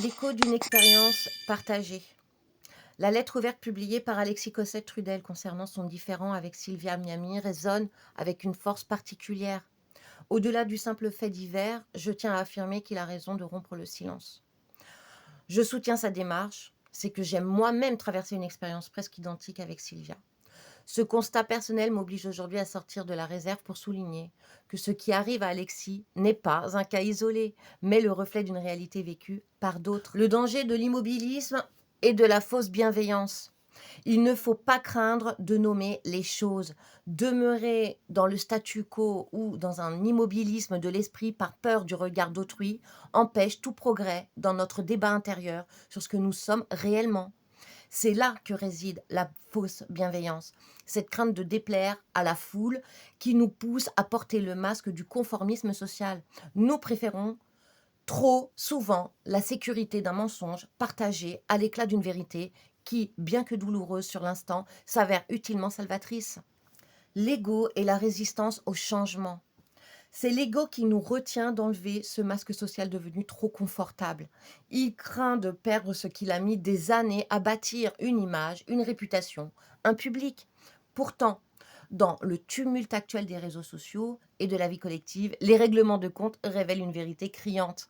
L'écho d'une expérience partagée. La lettre ouverte publiée par Alexis Cossette-Trudel concernant son différend avec Sylvia Miami résonne avec une force particulière. Au-delà du simple fait divers, je tiens à affirmer qu'il a raison de rompre le silence. Je soutiens sa démarche, c'est que j'aime moi-même traverser une expérience presque identique avec Sylvia. Ce constat personnel m'oblige aujourd'hui à sortir de la réserve pour souligner que ce qui arrive à Alexis n'est pas un cas isolé, mais le reflet d'une réalité vécue par d'autres. Le danger de l'immobilisme et de la fausse bienveillance. Il ne faut pas craindre de nommer les choses. Demeurer dans le statu quo ou dans un immobilisme de l'esprit par peur du regard d'autrui empêche tout progrès dans notre débat intérieur sur ce que nous sommes réellement. C'est là que réside la fausse bienveillance, cette crainte de déplaire à la foule qui nous pousse à porter le masque du conformisme social. Nous préférons trop souvent la sécurité d'un mensonge partagé à l'éclat d'une vérité qui, bien que douloureuse sur l'instant, s'avère utilement salvatrice. L'ego et la résistance au changement. C'est l'ego qui nous retient d'enlever ce masque social devenu trop confortable. Il craint de perdre ce qu'il a mis des années à bâtir, une image, une réputation, un public. Pourtant, dans le tumulte actuel des réseaux sociaux et de la vie collective, les règlements de compte révèlent une vérité criante.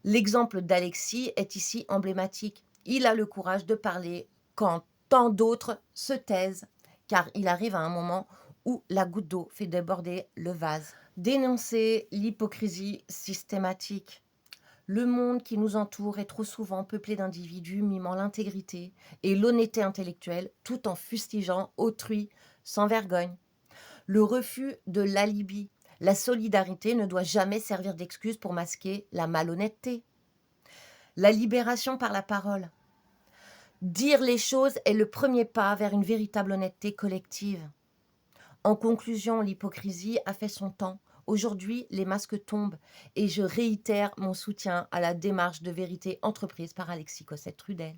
L'exemple d'Alexis est ici emblématique. Il a le courage de parler quand tant d'autres se taisent, car il arrive à un moment où la goutte d'eau fait déborder le vase. Dénoncer l'hypocrisie systématique. Le monde qui nous entoure est trop souvent peuplé d'individus mimant l'intégrité et l'honnêteté intellectuelle tout en fustigeant autrui sans vergogne. Le refus de l'alibi. La solidarité ne doit jamais servir d'excuse pour masquer la malhonnêteté. La libération par la parole. Dire les choses est le premier pas vers une véritable honnêteté collective. En conclusion, l'hypocrisie a fait son temps. Aujourd'hui, les masques tombent et je réitère mon soutien à la démarche de vérité entreprise par Alexis Cossette-Trudel.